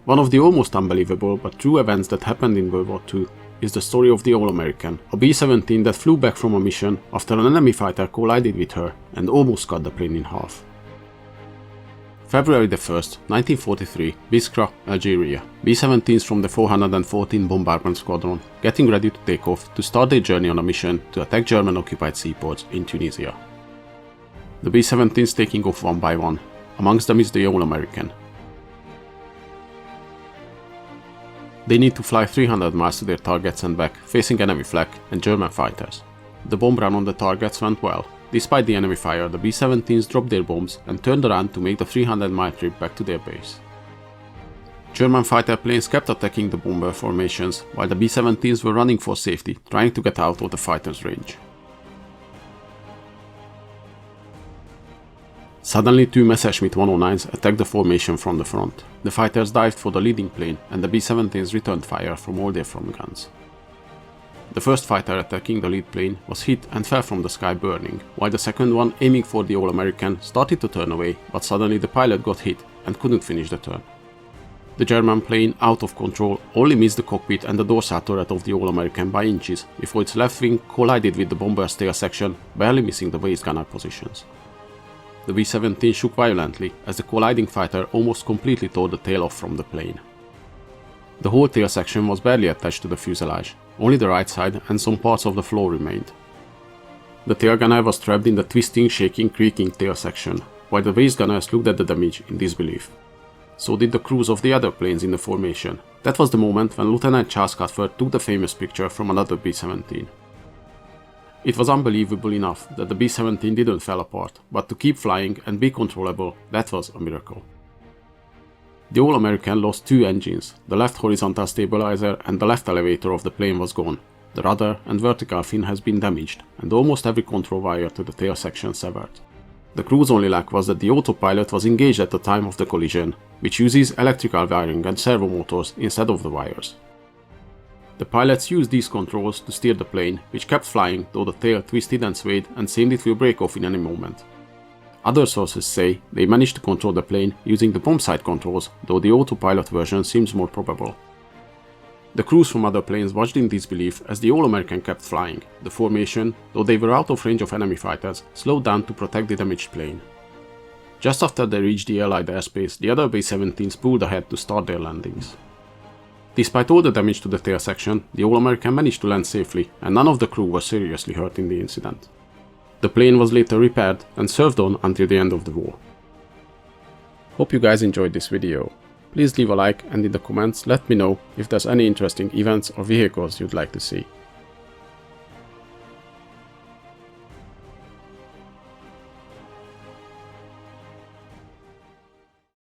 One of the almost unbelievable but true events that happened in World War II is the story of the All-American, a B-17 that flew back from a mission after an enemy fighter collided with her and almost cut the plane in half. February 1st, 1943, Biskra, Algeria. B-17s from the 414 Bombardment Squadron getting ready to take off to start their journey on a mission to attack German-occupied seaports in Tunisia. The B-17s taking off one by one. Amongst them is the All-American. They need to fly 300 miles to their targets and back, facing enemy flak and German fighters. The bomb run on the targets went well. Despite the enemy fire, the B-17s dropped their bombs and turned around to make the 300-mile trip back to their base. German fighter planes kept attacking the bomber formations, while the B-17s were running for safety, trying to get out of the fighters' range. Suddenly, two Messerschmitt 109s attacked the formation from the front. The fighters dived for the leading plane, and the B-17s returned fire from all their front guns. The first fighter attacking the lead plane was hit and fell from the sky burning, while the second one, aiming for the All-American, started to turn away, but suddenly the pilot got hit and couldn't finish the turn. The German plane, out of control, only missed the cockpit and the dorsal turret of the All-American by inches, before its left wing collided with the bomber's tail section, barely missing the waist gunner positions. The B-17 shook violently as the colliding fighter almost completely tore the tail off from the plane. The whole tail section was barely attached to the fuselage, only the right side and some parts of the floor remained. The tail gunner was trapped in the twisting, shaking, creaking tail section, while the waist gunners looked at the damage in disbelief. So did the crews of the other planes in the formation. That was the moment when Lieutenant Charles Cuthbert took the famous picture from another B-17. It was unbelievable enough that the B-17 didn't fall apart, but to keep flying and be controllable, that was a miracle. The All-American lost two engines, the left horizontal stabilizer and the left elevator of the plane was gone. The rudder and vertical fin has been damaged, and almost every control wire to the tail section severed. The crew's only lack was that the autopilot was engaged at the time of the collision, which uses electrical wiring and servo motors instead of the wires. The pilots used these controls to steer the plane, which kept flying though the tail twisted and swayed and seemed it will break off in any moment. Other sources say they managed to control the plane using the bomb sight controls, though the autopilot version seems more probable. The crews from other planes watched in disbelief as the All-American kept flying. The formation, though they were out of range of enemy fighters, slowed down to protect the damaged plane. Just after they reached the Allied airspace, the other B-17s pulled ahead to start their landings. Despite all the damage to the tail section, the All-American managed to land safely, and none of the crew was seriously hurt in the incident. The plane was later repaired and served on until the end of the war. Hope you guys enjoyed this video. Please leave a like and in the comments let me know if there's any interesting events or vehicles you'd like to see.